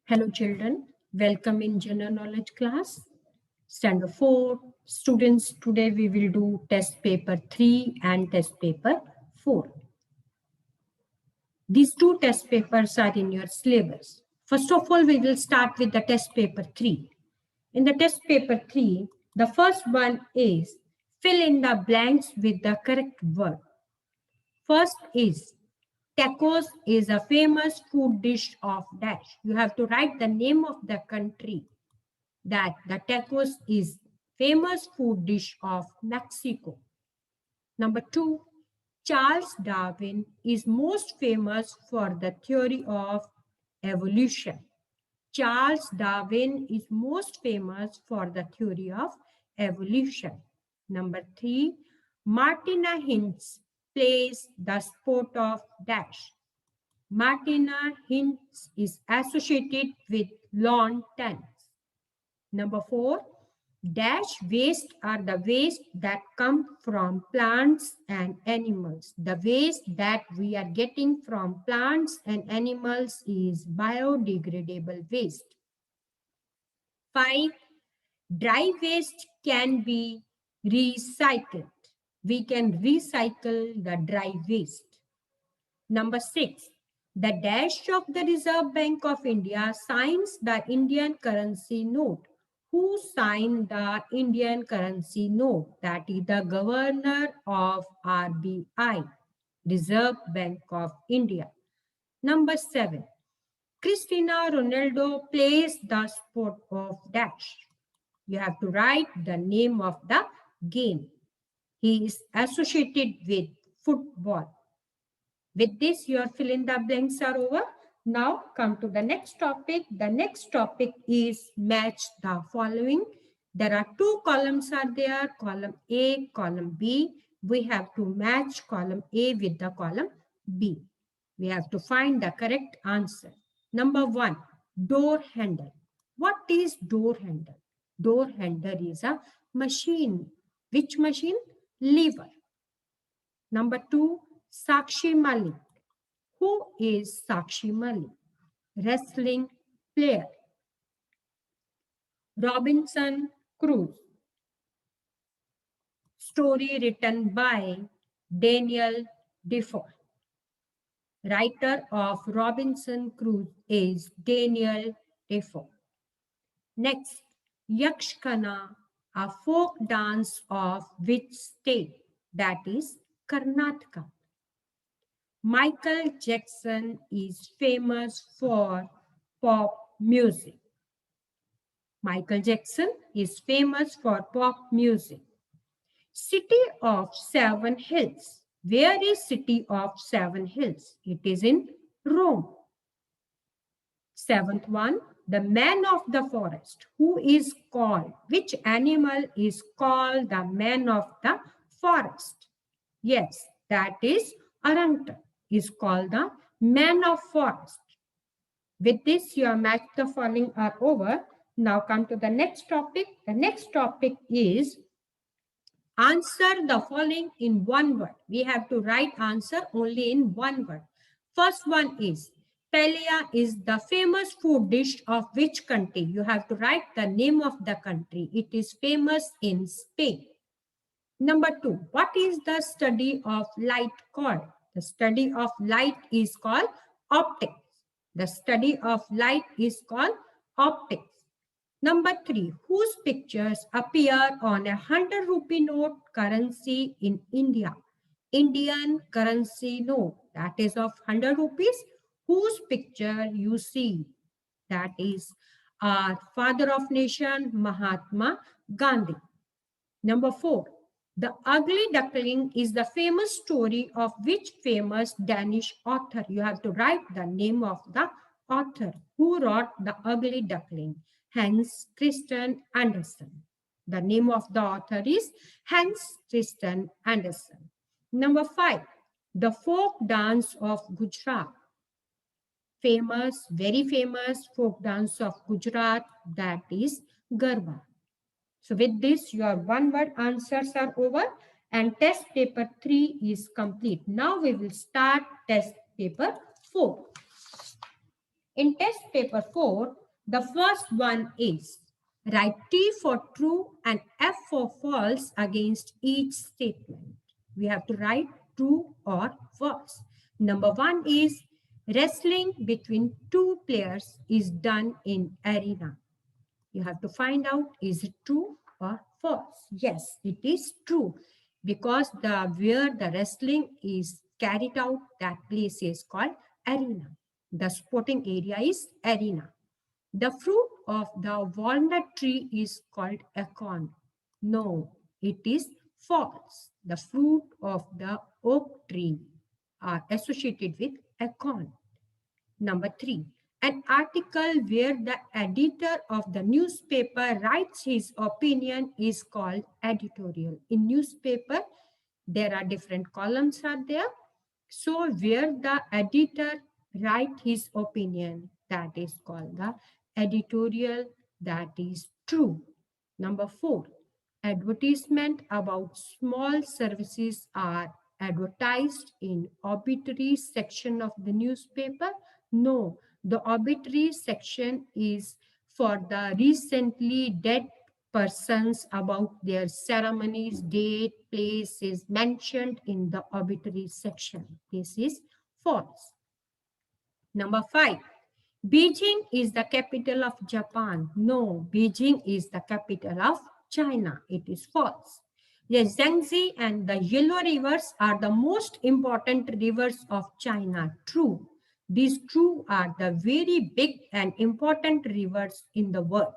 Hello children, welcome in general knowledge class. Standard 4 students, today we will do test paper 3 and test paper 4. These two test papers are in your syllabus. First of all, we will start with the test paper 3. In the test paper 3, the first one is fill in the blanks with the correct word. First is tacos is a famous food dish of dash. You have to write the name of the country that the tacos is famous food dish of Mexico. Number 2, Charles Darwin is most famous for the theory of evolution. Charles Darwin is most famous for the theory of evolution. Number 3, Martina Hingis plays the sport of dash. Martina Hingis is associated with lawn tennis. Number 4, dash waste are the waste that come from plants and animals. The waste that we are getting from plants and animals is biodegradable waste. 5, dry waste can be recycled. We can recycle the dry waste. Number 6, the dash of the Reserve Bank of India signs the Indian currency note. Who signed the Indian currency note? That is the governor of RBI, Reserve Bank of India. Number 7, Cristiano Ronaldo plays the sport of dash. You have to write the name of the game. He is associated with football. With this, your fill in the blanks are over. Now come to the next topic. The next topic is match the following. There are two columns are there, column A, column B. We have to match column A with the column B. We have to find the correct answer. Number 1, door handle. What is door handle? Door handle is a machine. Which machine? Lever. Number 2, Sakshi Malik. Who is Sakshi Malik? Wrestling player. Robinson Crusoe. Story written by Daniel Defoe. Writer of Robinson Crusoe is Daniel Defoe. Next, Yakshgana, a folk dance of which state? That is Karnataka. Michael Jackson is famous for pop music. Michael Jackson is famous for pop music. City of Seven Hills. Where is City of Seven Hills? It is in Rome. Seventh one, the man of the forest. Who is called? Which animal is called the man of the forest? Yes, that is orangutan. Is called the man of forest. With this, your match the following are over. Now come to the next topic. The next topic is answer the following in one word. We have to write answer only in one word. First one is paella is the famous food dish of which country? You have to write the name of the country. It is famous in Spain. Number 2, what is the study of light called? The study of light is called optics. The study of light is called optics. Number 3, whose pictures appear on a 100 rupee note currency in India? Indian currency note, that is of 100 rupees. Whose picture you see? That is our father of nation, Mahatma Gandhi. Number 4, The Ugly Duckling is the famous story of which famous Danish author? You have to write the name of the author. Who wrote The Ugly Duckling? Hans Christian Andersen. The name of the author is Hans Christian Andersen. Number 5, the folk dance of Gujarat. Famous, very famous folk dance of Gujarat, that is Garba. So with this, your one word answers are over and test paper 3 is complete. Now we will start test paper 4. In test paper 4, the first one is write T for true and F for false against each statement. We have to write true or false. Number 1 is wrestling between two players is done in arena. You have to find out, is it true or false? Yes, it is true, because where the wrestling is carried out, that place is called arena. The sporting area is arena. The fruit of the walnut tree is called acorn. No, it is false. The fruit of the oak tree are associated with acorn. Number 3, an article where the editor of the newspaper writes his opinion is called editorial. In newspaper, there are different columns are there. So where the editor writes his opinion, that is called the editorial, that is true. Number 4, advertisement about small services are advertised in obituary section of the newspaper. No, the obituary section is for the recently dead persons, about their ceremonies, date, place is mentioned in the obituary section. This is false. Number 5, Beijing is the capital of Japan. No, Beijing is the capital of China. It is false. The Yangtze and the Yellow rivers are the most important rivers of China. True. These two are the very big and important rivers in the world.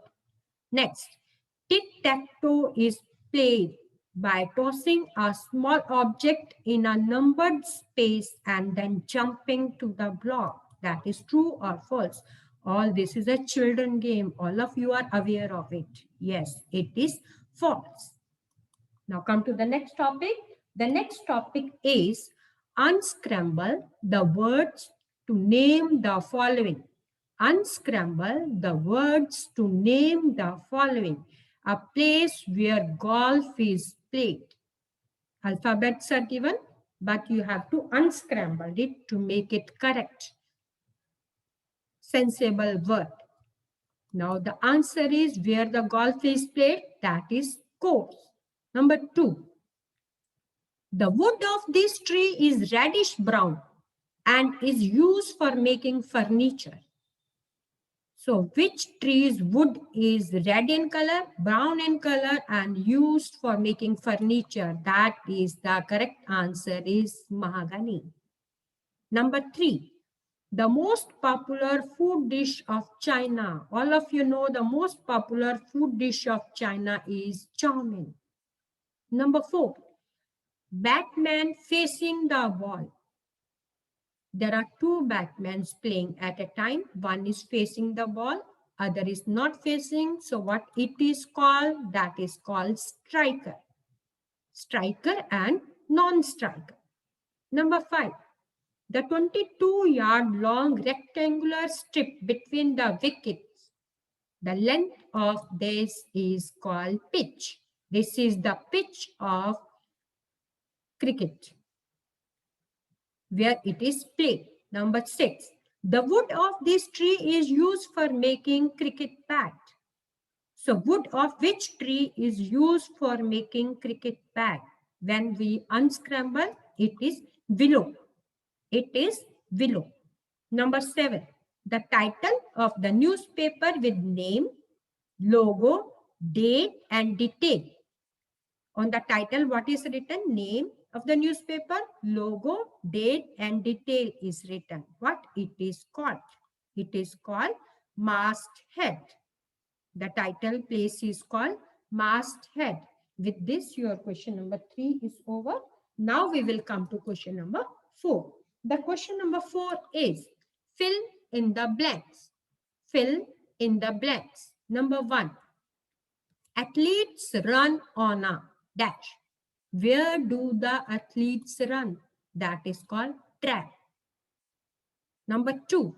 Next, tic-tac-toe is played by tossing a small object in a numbered space and then jumping to the block. That is true or false? All this is a children game. All of you are aware of it. Yes, it is false. Now come to the next topic. The next topic is unscramble the words to name the following. Unscramble the words to name the following. A place where golf is played. Alphabets are given, but you have to unscramble it to make it correct. Sensible word. Now the answer is where the golf is played, that is course. Number 2. The wood of this tree is reddish brown and is used for making furniture. So which tree's wood is red in color, brown in color and used for making furniture? That is the correct answer is mahogany. Number 3, the most popular food dish of China. All of you know the most popular food dish of China is chow mein. Number 4, Batman facing the wall. There are two Batmans playing at a time. One is facing the wall, other is not facing. So what it is called? That is called striker. Striker and non-striker. Number 5, the 22-yard long rectangular strip between the wickets. The length of this is called pitch. This is the pitch of cricket, where it is played. Number 6, the wood of this tree is used for making cricket bat. So wood of which tree is used for making cricket bat? When we unscramble, it is willow. It is willow. Number 7, the title of the newspaper with name, logo, date and detail. On the title, what is written? Name of the newspaper, logo, date and detail is written. What it is called? It is called masthead. The title place is called masthead. With this, your question number 3 is over. Now we will come to question number 4. The question number 4 is fill in the blanks. Fill in the blanks. Number 1, athletes run on a dash. Where do the athletes run? That is called track. Number 2,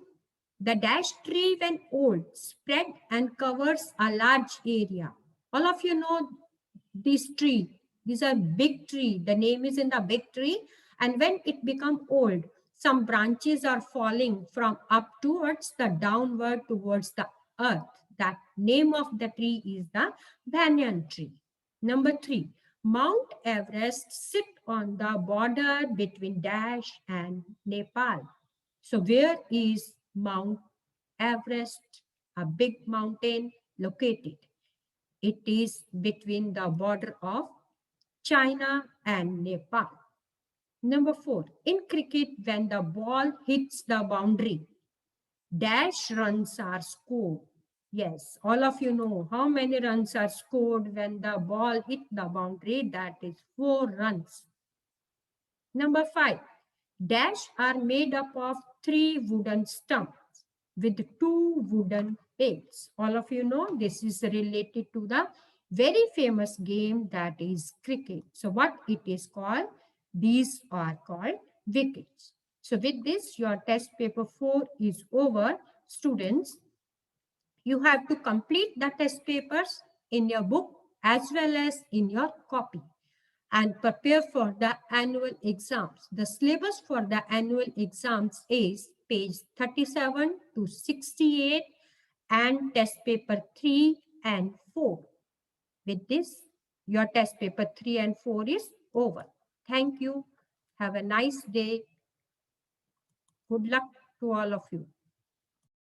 the dash tree when old spread and covers a large area. All of you know this tree. These are big tree. The name is in the big tree. And when it become old, some branches are falling from up towards the downward towards the earth. That name of the tree is the banyan tree. Number 3, Mount Everest sit on the border between Dash and Nepal. So where is Mount Everest, a big mountain, located? It is between the border of China and Nepal. Number 4, in cricket, when the ball hits the boundary, dash runs are scored. Yes, all of you know how many runs are scored when the ball hit the boundary. That is 4 runs. Number 5, dash are made up of 3 wooden stumps with 2 wooden pins. All of you know this is related to the very famous game that is cricket. So what it is called? These are called wickets. So with this, your test paper 4 is over. Students, you have to complete the test papers in your book as well as in your copy and prepare for the annual exams. The syllabus for the annual exams is page 37 to 68 and test paper 3 and 4. With this, your test paper 3 and 4 is over. Thank you. Have a nice day. Good luck to all of you.